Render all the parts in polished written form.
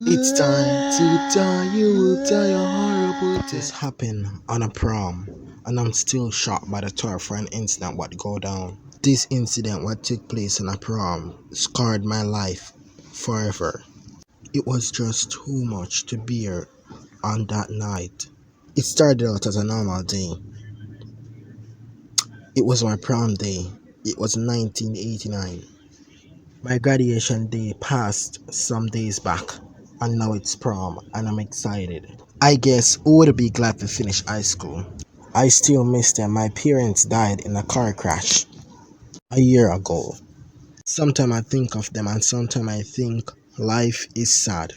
It's time to die, you will die a horrible death. This happened on a prom, and I'm still shocked by the terrifying incident what go down. This incident what took place in a prom scarred my life forever. It was just too much to bear on that night. It started out as a normal day. It was my prom day. It was 1989. My graduation day passed some days back, and now it's prom, and I'm excited. I guess who would be glad to finish high school? I still miss them. My parents died in a car crash a year ago. Sometimes I think of them, and sometimes I think life is sad.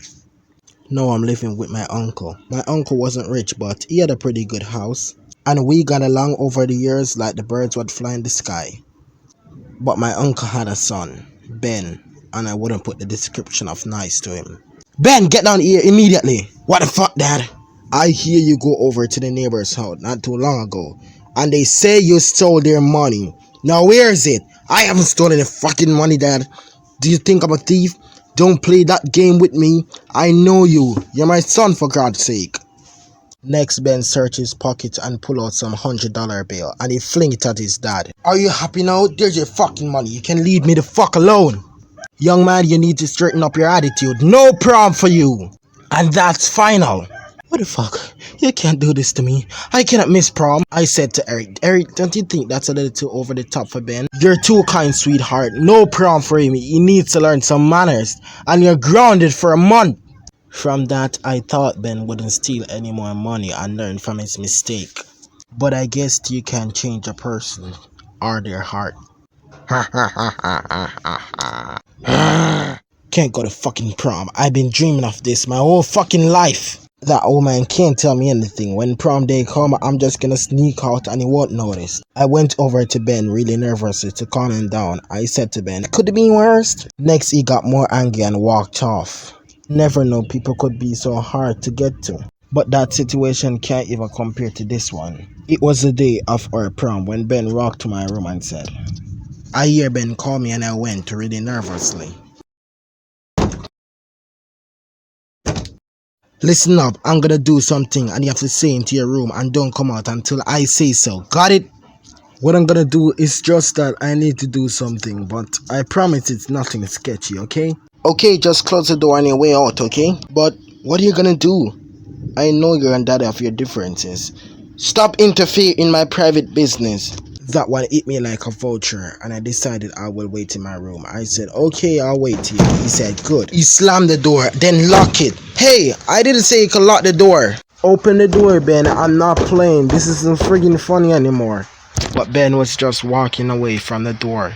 Now I'm living with my uncle. My uncle wasn't rich, but he had a pretty good house, and we got along over the years like the birds would fly in the sky. But my uncle had a son, Ben, and I wouldn't put the description of nice to him. Ben, get down here immediately. What the fuck, Dad? I hear you go over to the neighbor's house not too long ago, and they say you stole their money. Now where is it? I haven't stolen the fucking money, Dad. Do you think I'm a thief? Don't play that game with me. I know you. You're my son, for God's sake. Next, Ben searched his pocket and pull out some $100 bill, and he fling it at his dad. Are you happy now? There's your fucking money. You can leave me the fuck alone. Young man, you need to straighten up your attitude. No problem for you. And that's final. What the fuck? You can't do this to me. I cannot miss prom. I said to Eric. Eric, don't you think that's a little too over the top for Ben? You're too kind, sweetheart. No prom for him. He needs to learn some manners. And you're grounded for a month. From that, I thought Ben wouldn't steal any more money and learn from his mistake. But I guess you can change a person or their heart. Can't go to fucking prom. I've been dreaming of this my whole fucking life. That old man can't tell me anything. When prom day come, I'm just gonna sneak out and he won't notice. I went over to Ben really nervously to calm him down. I said to Ben, could it be worse? Next he got more angry and walked off. Never know people could be so hard to get to. But that situation can't even compare to this one. It was the day of our prom when Ben walked to my room and said, I hear Ben call me and I went really nervously. Listen up, I'm gonna do something and you have to stay into your room and don't come out until I say so. Got it? What I'm gonna do is just that I need to do something, but I promise it's nothing sketchy, okay? Okay, just close the door on your way out, okay? But what are you gonna do? I know you're and daddy of your differences. Stop interfering in my private business. That one hit me like a vulture, and I decided I will wait in my room. I said, okay, I'll wait here. He said, good. He slammed the door, then lock it. Hey, I didn't say you could lock the door. Open the door, Ben. I'm not playing. This isn't friggin' funny anymore. But Ben was just walking away from the door.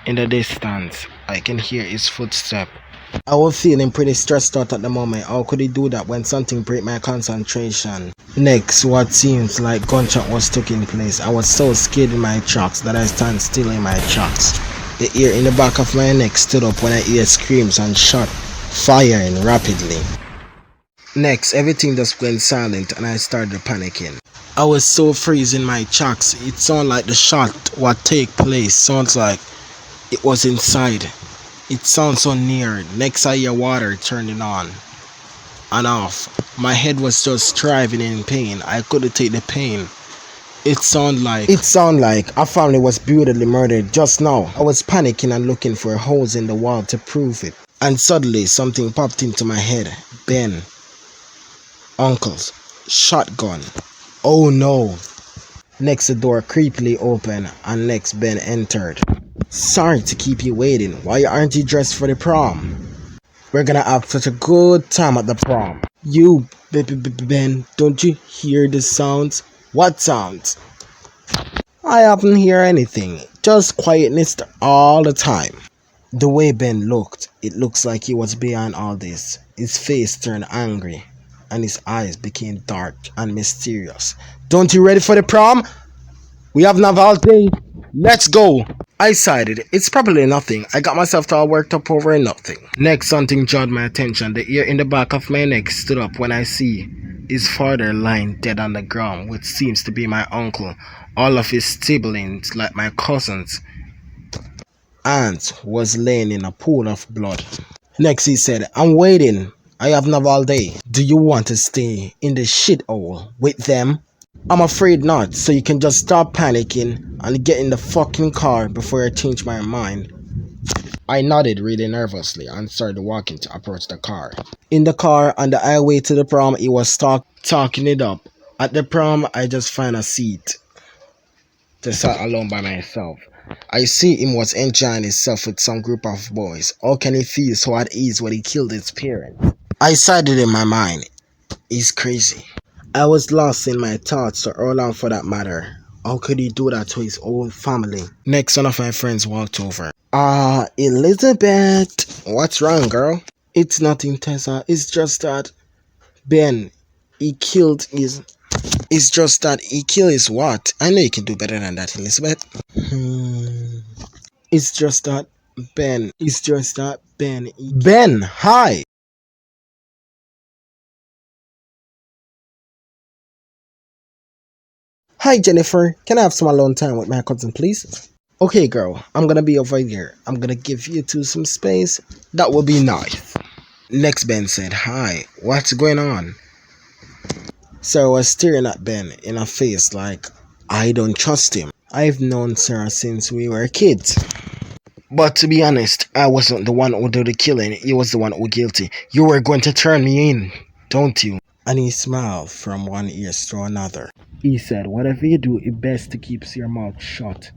In the distance, I can hear his footsteps. I was feeling pretty stressed out at the moment. How could he do that when something break my concentration? Next, what seems like gunshot was taking place. I was so scared in my tracks that I stand still in my tracks. The hair in the back of my neck stood up when I heard screams and shot firing rapidly. Next, everything just went silent and I started panicking. I was so freezing in my tracks. It sounded like the shot what take place sounds like it was inside. It sounds so near. Next I hear water turning on and off. My head was just striving in pain. I couldn't take the pain. It sounded like a family was brutally murdered just now. I was panicking and looking for holes in the wall to prove it. And suddenly something popped into my head. Ben. Uncle's shotgun. Oh no. Next the door creepily opened and next Ben entered. Sorry to keep you waiting. Why aren't you dressed for the prom? We're gonna have such a good time at the prom. You, Ben, don't you hear the sounds? What sounds? I haven't hear anything. Just quietness all the time. The way Ben looked, it looks like he was behind all this. His face turned angry and his eyes became dark and mysterious. Don't you ready for the prom? We have enough all day. Let's go. I decided it's probably nothing. I got myself all worked up over nothing. Next, something jarred my attention. The hair in the back of my neck stood up when I see his father lying dead on the ground, which seems to be my uncle. All of his siblings, like my cousins, aunt, was laying in a pool of blood. Next, he said, I'm waiting. I have enough all day. Do you want to stay in the shithole with them? I'm afraid not, so you can just stop panicking and get in the fucking car before I change my mind. I nodded really nervously and started walking to approach the car. In the car, on the highway to the prom, he was talking it up. At the prom, I just find a seat to sit alone by myself. I see him was enjoying himself with some group of boys. How can he feel so at ease when he killed his parents? I decided in my mind, he's crazy. I was lost in my thoughts, or how long for that matter. How could he do that to his own family? Next, one of my friends walked over. Elizabeth. What's wrong, girl? It's nothing, Tessa. It's just that Ben, he killed his... It's just that he killed his what? I know you can do better than that, Elizabeth. It's just that Ben. It's just that Ben. Ben, hi. Hi, Jennifer. Can I have some alone time with my cousin, please? Okay, girl. I'm gonna be over here. I'm gonna give you two some space. That would be nice. Next, Ben said, hi. What's going on? Sarah was staring at Ben in her face like, I don't trust him. I've known Sarah since we were kids. But to be honest, I wasn't the one who did the killing. He was the one who guilty. You were going to turn me in, don't you? And he smiled from one ear to another. He said, whatever you do, it's best to keep your mouth shut.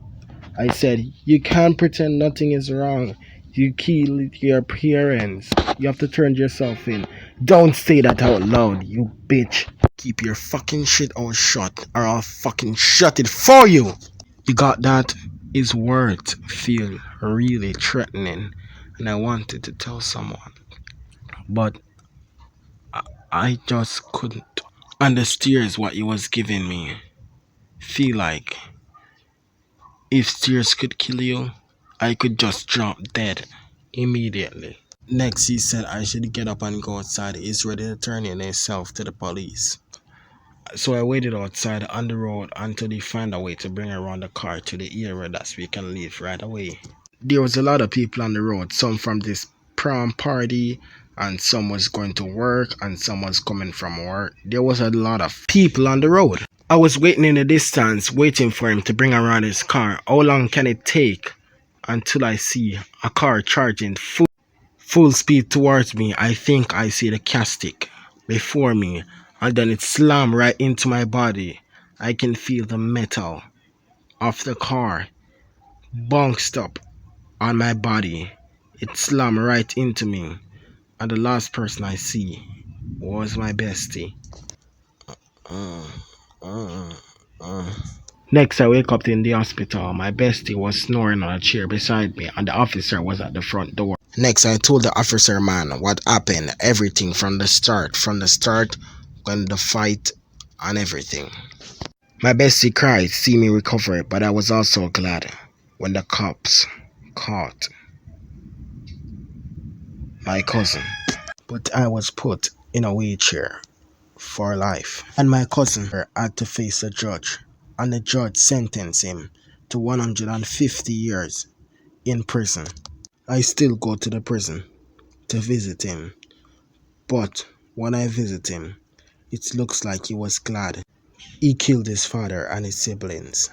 I said, you can't pretend nothing is wrong. You kill your parents. You have to turn yourself in. Don't say that out loud, you bitch. Keep your fucking shit out shut, or I'll fucking shut it for you. You got that? His words feel really threatening, and I wanted to tell someone, but I just couldn't. And the stares what he was giving me feel like if stares could kill you, I could just drop dead immediately. Next, he said I should get up and go outside. He's ready to turn in himself to the police. So I waited outside on the road until they find a way to bring around the car to the area that we can leave right away. There was a lot of people on the road, some from this prom party, and some was going to work, and some was coming from work. There was a lot of people on the road. I was waiting in the distance, waiting for him to bring around his car. How long can it take until I see a car charging full speed towards me? I think I see the castic before me, and then it slammed right into my body. I can feel the metal of the car bounced up on my body. It slammed right into me, and the last person I see was my bestie. Next, I wake up in the hospital. My bestie was snoring on a chair beside me, and the officer was at the front door. Next, I told the officer man what happened, everything from the start, when the fight, and everything. My bestie cried, see me recover, but I was also glad when the cops caught my cousin. But I was put in a wheelchair for life, and my cousin had to face a judge, and the judge sentenced him to 150 years in prison. I still go to the prison to visit him, but when I visit him, it looks like he was glad he killed his father and his siblings.